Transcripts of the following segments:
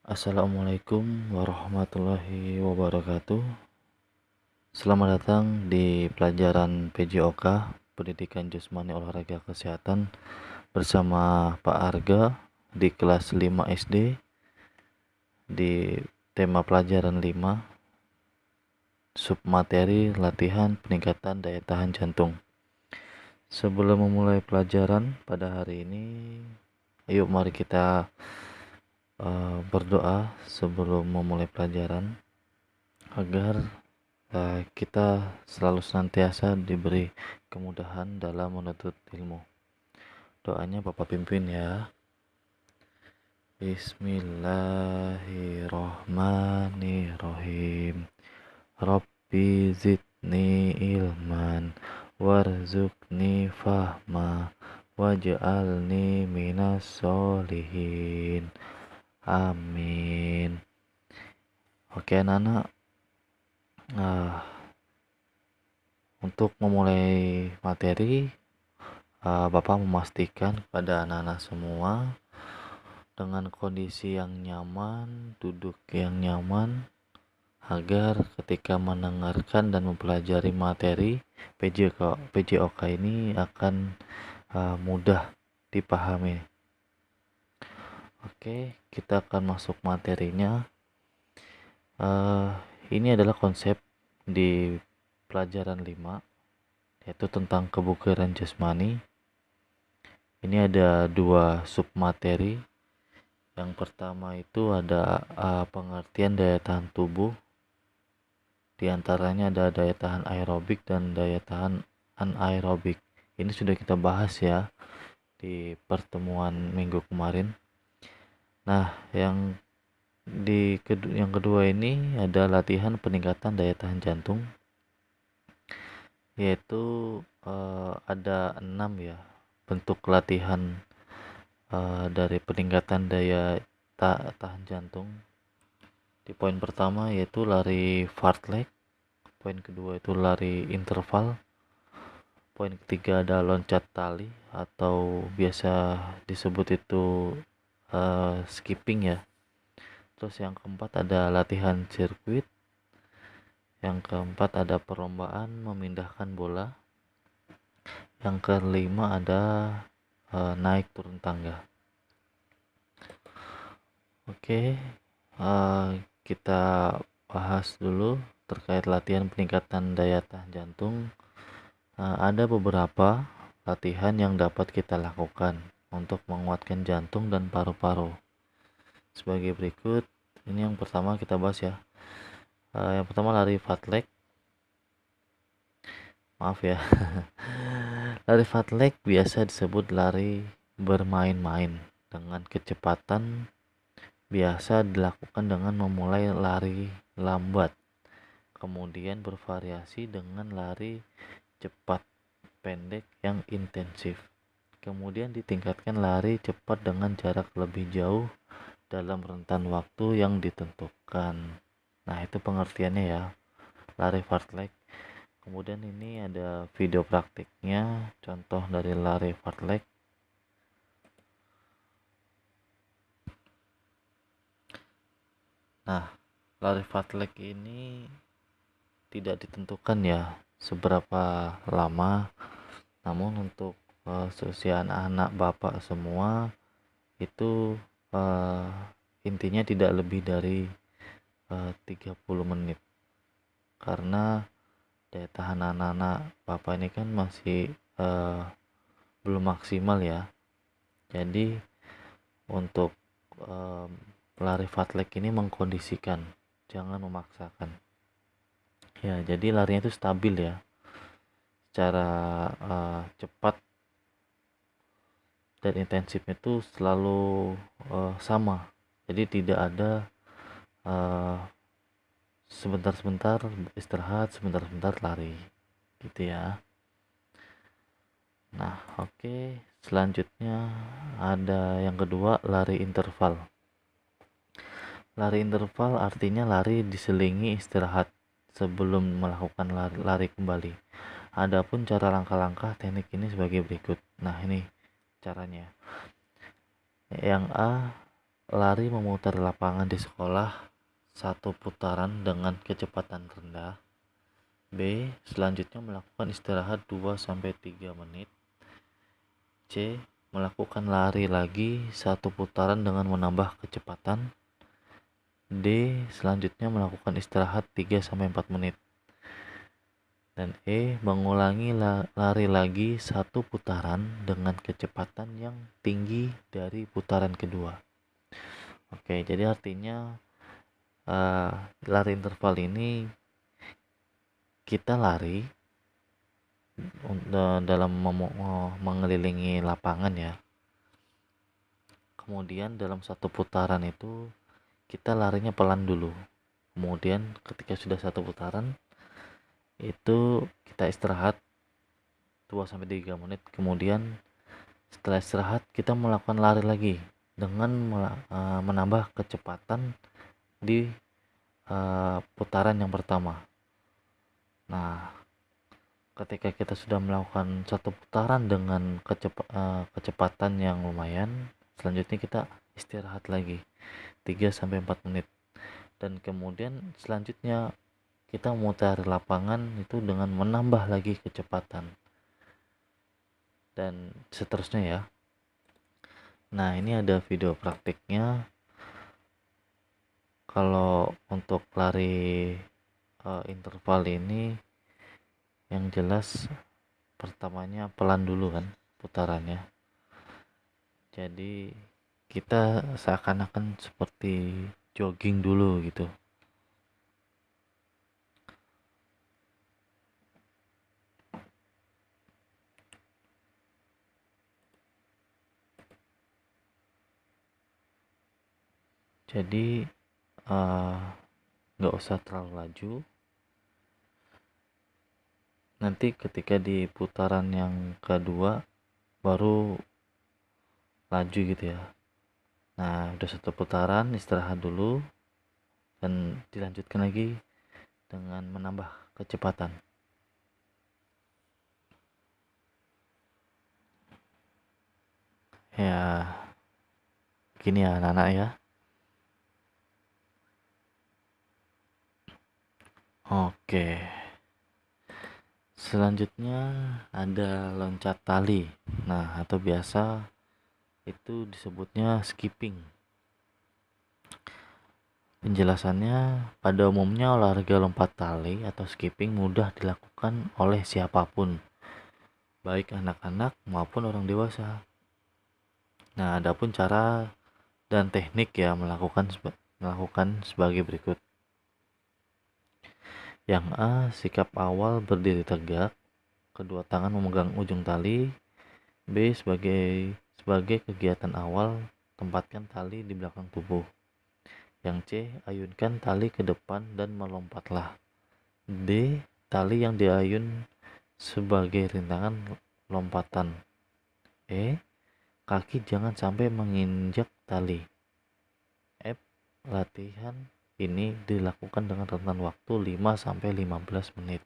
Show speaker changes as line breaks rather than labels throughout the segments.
Assalamualaikum warahmatullahi wabarakatuh. Selamat datang di pelajaran PJOK, Pendidikan Jasmani Olahraga Kesehatan, bersama Pak Arga di kelas 5 SD di tema pelajaran 5, submateri latihan peningkatan daya tahan jantung. Sebelum memulai pelajaran pada hari ini, ayo mari kita berdoa sebelum memulai pelajaran agar kita selalu senantiasa diberi kemudahan dalam menuntut ilmu. Doanya Bapak pimpin ya. Bismillahirrohmanirrohim. Rabbi zidni ilman warzuqni fahma waj'alni minas solihin. Amin. Oke anak-anak, untuk memulai materi, Bapak memastikan kepada anak-anak semua dengan kondisi yang nyaman, duduk yang nyaman, agar ketika mendengarkan dan mempelajari materi PJOK ini akan mudah dipahami. Oke, kita akan masuk materinya. Ini adalah konsep di pelajaran 5, yaitu tentang kebugaran jasmani. Ini ada 2 submateri. Yang pertama itu ada pengertian daya tahan tubuh. Di antaranya ada daya tahan aerobik dan daya tahan anaerobik. Ini sudah kita bahas ya di pertemuan minggu kemarin. Nah, yang kedua ini ada latihan peningkatan daya tahan jantung, yaitu ada 6 ya bentuk latihan dari peningkatan daya tahan jantung. Di poin pertama yaitu lari fartlek, poin kedua itu lari interval, poin ketiga ada loncat tali atau biasa disebut itu skipping ya. Terus yang keempat ada latihan sirkuit, yang keempat ada perlombaan memindahkan bola, yang kelima ada naik turun tangga. Oke, kita bahas dulu terkait latihan peningkatan daya tahan jantung. Ada beberapa latihan yang dapat kita lakukan untuk menguatkan jantung dan paru-paru. Sebagai berikut, ini yang pertama kita bahas ya. Yang pertama lari fartlek. Maaf ya. Lari fartlek biasa disebut lari bermain-main dengan kecepatan biasa dilakukan dengan memulai lari lambat, kemudian bervariasi dengan lari cepat pendek yang intensif, kemudian ditingkatkan lari cepat dengan jarak lebih jauh dalam rentan waktu yang ditentukan. Nah, itu pengertiannya ya, lari fartlek. Kemudian ini ada video praktiknya, contoh dari lari fartlek. Nah, lari fartlek ini tidak ditentukan ya seberapa lama, namun untuk seusia anak-anak bapak semua itu intinya tidak lebih dari 30 menit, karena daya tahan anak-anak bapak ini kan masih belum maksimal ya. Jadi untuk lari fartlek ini mengkondisikan, jangan memaksakan ya. Jadi larinya itu stabil ya, secara cepat dan intensifnya itu selalu sama. Jadi tidak ada sebentar-sebentar istirahat, sebentar-sebentar lari gitu ya. Nah, oke. Selanjutnya ada yang kedua, lari interval. Lari interval artinya lari diselingi istirahat sebelum melakukan lari kembali. Adapun cara langkah-langkah teknik ini sebagai berikut. Nah, ini caranya. Yang A, lari memutar lapangan di sekolah satu putaran dengan kecepatan rendah. B. Selanjutnya melakukan istirahat 2-3 menit. C. Melakukan lari lagi satu putaran dengan menambah kecepatan. D. Selanjutnya melakukan istirahat 3-4 menit. Dan E. Mengulangi lari lagi satu putaran dengan kecepatan yang tinggi dari putaran kedua. Oke, jadi artinya lari interval ini kita lari dalam mengelilingi lapangan ya. Kemudian dalam satu putaran itu kita larinya pelan dulu. Kemudian ketika sudah satu putaran itu kita istirahat 2-3 menit. Kemudian setelah istirahat kita melakukan lari lagi dengan menambah kecepatan di putaran yang pertama. Nah, ketika kita sudah melakukan satu putaran dengan kecepatan yang lumayan, selanjutnya kita istirahat lagi 3-4 menit. Dan kemudian selanjutnya kita memutar lapangan itu dengan menambah lagi kecepatan. Dan seterusnya ya. Nah, ini ada video praktiknya. Kalau untuk lari interval ini yang jelas pertamanya pelan dulu kan putarannya. Jadi kita seakan-akan seperti jogging dulu gitu. Jadi nggak usah terlalu laju. Nanti ketika di putaran yang kedua baru laju gitu ya. Nah, udah satu putaran istirahat dulu dan dilanjutkan lagi dengan menambah kecepatan. Ya, gini ya anak-anak ya. Oke. Selanjutnya ada loncat tali. Nah, atau biasa itu disebutnya skipping. Penjelasannya, pada umumnya olahraga lompat tali atau skipping mudah dilakukan oleh siapapun, baik anak-anak maupun orang dewasa. Nah, adapun cara dan teknik ya melakukan sebagai berikut. Yang A, sikap awal berdiri tegak, kedua tangan memegang ujung tali. B, sebagai kegiatan awal, tempatkan tali di belakang tubuh. Yang C, ayunkan tali ke depan dan melompatlah. D, tali yang diayun sebagai rintangan lompatan. E, kaki jangan sampai menginjak tali. F, latihan ini dilakukan dengan rentan waktu 5-15 menit.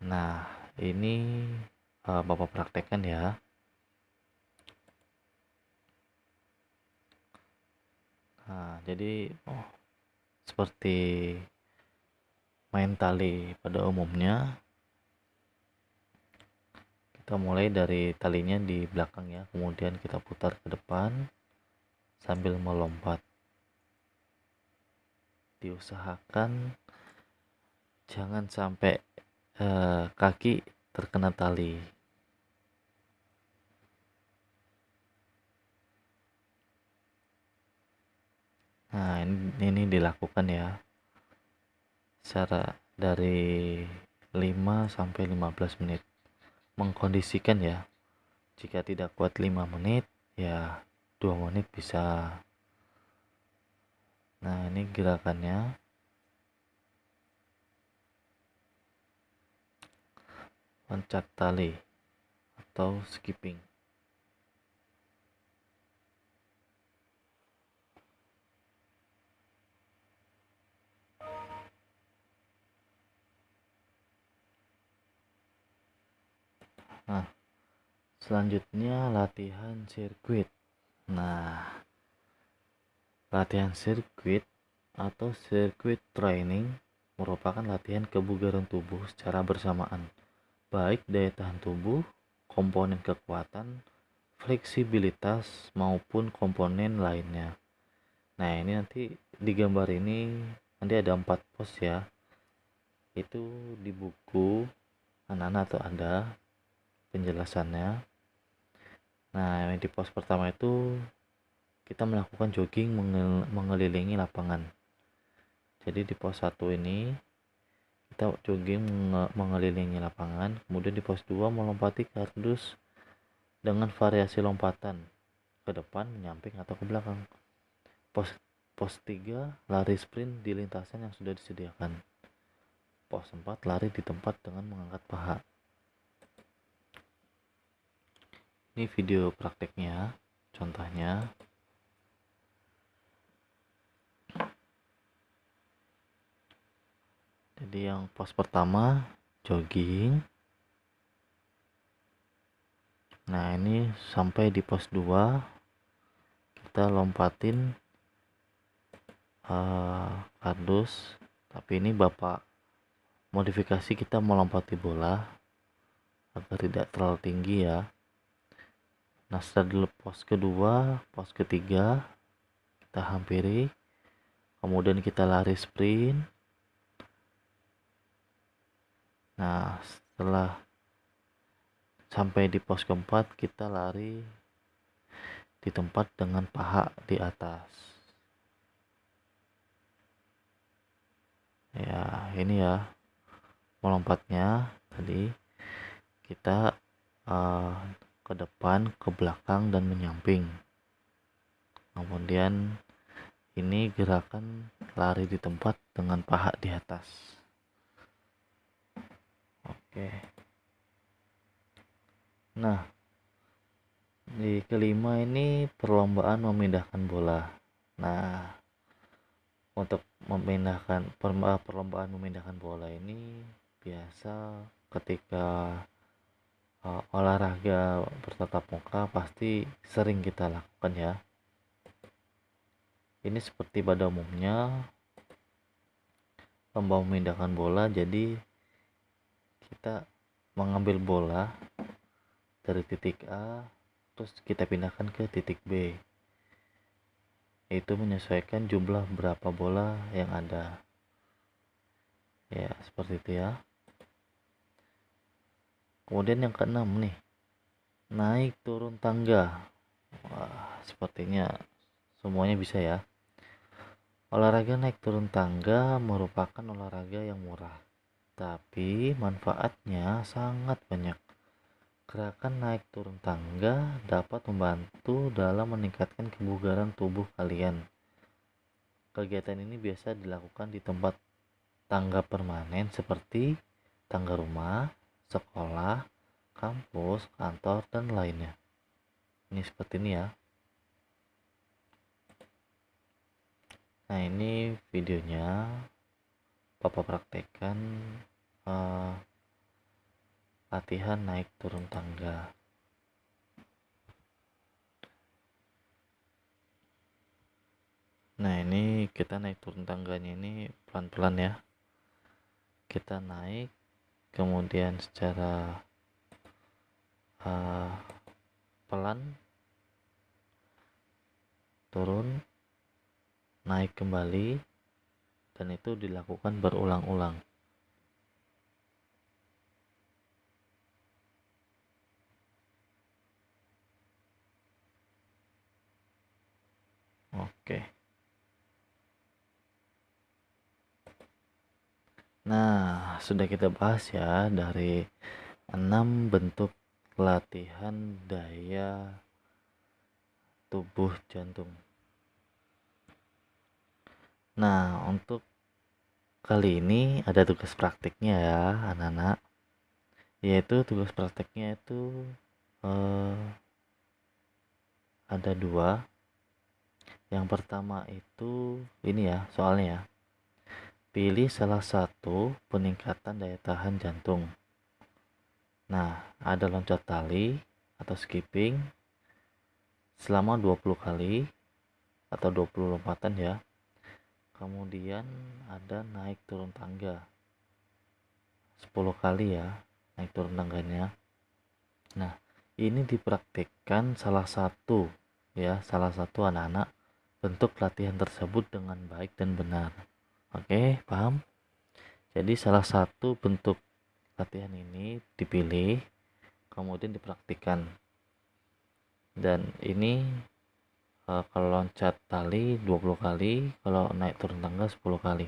Nah, ini Bapak praktekkan ya. Nah, jadi seperti main tali pada umumnya, kita mulai dari talinya di belakang ya, kemudian kita putar ke depan sambil melompat. Diusahakan jangan sampai kaki terkena tali. Nah, ini dilakukan ya secara dari 5-15 menit. Mengkondisikan ya, jika tidak kuat 5 menit ya 2 menit bisa. Nah, ini gerakannya. Loncat tali atau skipping. Nah, selanjutnya latihan sirkuit. Nah, latihan sirkuit atau circuit training merupakan latihan kebugaran tubuh secara bersamaan, baik daya tahan tubuh, komponen kekuatan, fleksibilitas, maupun komponen lainnya. Nah, ini nanti di gambar ini nanti ada 4 pos ya. Itu di buku anak-anak atau ada penjelasannya. Nah, di pos pertama itu kita melakukan jogging mengelilingi lapangan. Jadi di pos 1 ini kita jogging mengelilingi lapangan, kemudian di pos 2 melompati kardus dengan variasi lompatan ke depan, menyamping atau ke belakang. Pos 3 lari sprint di lintasan yang sudah disediakan. Pos 4 lari di tempat dengan mengangkat paha. Ini video prakteknya, contohnya. Jadi yang pos pertama jogging. Nah, ini sampai di pos 2 kita lompatin kardus, tapi ini Bapak modifikasi, kita melompati bola agar tidak terlalu tinggi ya. Nah, setelah pos kedua, pos ketiga kita hampiri, kemudian kita lari sprint. Nah, setelah sampai di pos keempat kita lari di tempat dengan paha di atas. Ya, ini ya melompatnya tadi kita ke depan, ke belakang, dan menyamping. Kemudian ini gerakan lari di tempat dengan paha di atas. Oke. Nah, di kelima ini perlombaan memindahkan bola. Nah, untuk perlombaan memindahkan bola ini biasa ketika olahraga bertatap muka pasti sering kita lakukan ya. Ini seperti pada umumnya lomba memindahkan bola, jadi kita mengambil bola dari titik A terus kita pindahkan ke titik B. Itu menyesuaikan jumlah berapa bola yang ada. Ya, seperti itu ya. Kemudian yang keenam nih, naik turun tangga. Wah, sepertinya semuanya bisa ya. Olahraga naik turun tangga merupakan olahraga yang murah, tapi manfaatnya sangat banyak. Gerakan naik turun tangga dapat membantu dalam meningkatkan kebugaran tubuh kalian. Kegiatan ini biasa dilakukan di tempat tangga permanen seperti tangga rumah, sekolah, kampus, kantor, dan lainnya. Ini seperti ini ya. Nah, ini videonya Bapak praktekkan latihan naik turun tangga. Nah, ini kita naik turun tangganya ini pelan-pelan ya. Kita naik, kemudian secara pelan turun, naik kembali, dan itu dilakukan berulang-ulang. Oke. Nah, sudah kita bahas ya dari 6 bentuk latihan daya tubuh jantung. Nah, untuk kali ini ada tugas praktiknya ya anak-anak, yaitu tugas praktiknya itu ada 2. Yang pertama itu ini ya soalnya ya, pilih salah satu peningkatan daya tahan jantung. Nah, ada loncat tali atau skipping, selama 20 kali atau 20 lompatan ya. Kemudian ada naik turun tangga 10 kali ya, naik turun tangganya. Nah, ini dipraktikkan salah satu anak-anak bentuk latihan tersebut dengan baik dan benar. Oke, paham? Jadi salah satu bentuk latihan ini dipilih, kemudian dipraktikkan. Dan ini kalau loncat tali 20 kali, kalau naik turun tangga 10 kali.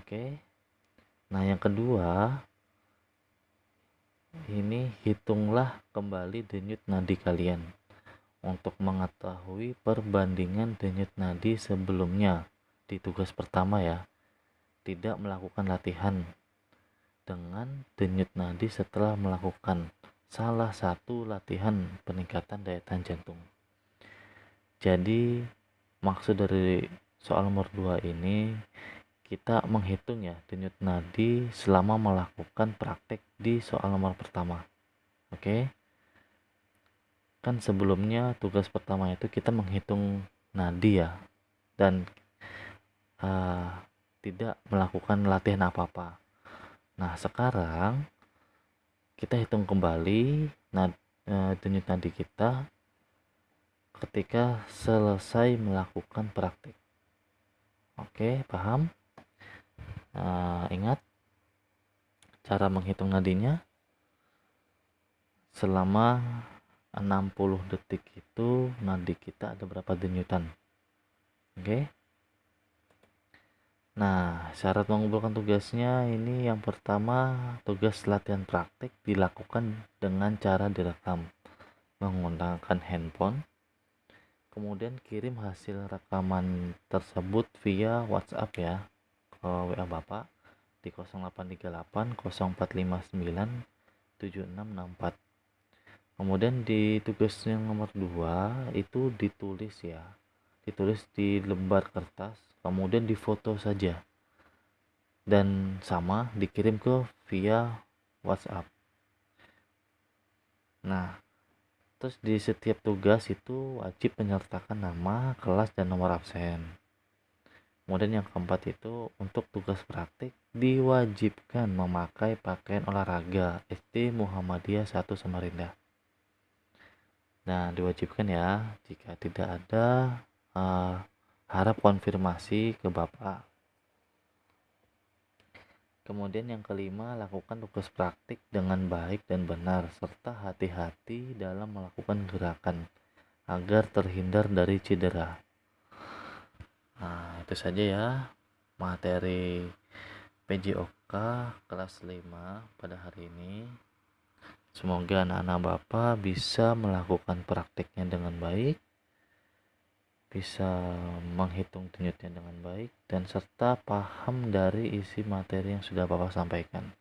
Oke. Nah, yang kedua, ini hitunglah kembali denyut nadi kalian untuk mengetahui perbandingan denyut nadi sebelumnya di tugas pertama ya. Tidak melakukan latihan dengan denyut nadi setelah melakukan salah satu latihan peningkatan daya tahan jantung. Jadi maksud dari soal nomor 2 ini, kita menghitung ya denyut nadi selama melakukan praktek di soal nomor pertama. Oke. Kan sebelumnya tugas pertama itu kita menghitung nadi ya, dan tidak melakukan latihan apa-apa. Nah, sekarang kita hitung kembali denyut nadi kita ketika selesai melakukan praktek. Oke, paham? Ingat cara menghitung nadinya. Selama 60 detik itu nadi kita ada berapa denyutan. Oke. Nah, syarat mengumpulkan tugasnya ini yang pertama, tugas latihan praktek dilakukan dengan cara direkam menggunakan handphone. Kemudian kirim hasil rekaman tersebut via WhatsApp ya ke WA Bapak di 0838 0459 7664. Kemudian di tugas yang nomor 2 itu ditulis di lembar kertas, kemudian difoto saja dan sama dikirim ke via WhatsApp. Nah, terus di setiap tugas itu wajib menyertakan nama, kelas, dan nomor absen. Kemudian yang keempat itu untuk tugas praktik diwajibkan memakai pakaian olahraga SD Muhammadiyah 1 Samarinda. Nah, diwajibkan ya, jika tidak ada harap konfirmasi ke Bapak. Kemudian yang kelima, lakukan tugas praktik dengan baik dan benar serta hati-hati dalam melakukan gerakan agar terhindar dari cedera. Nah, itu saja ya materi PJOK kelas 5 pada hari ini. Semoga anak-anak Bapak bisa melakukan praktiknya dengan baik, bisa menghitung denyutnya dengan baik, dan serta paham dari isi materi yang sudah Bapak sampaikan.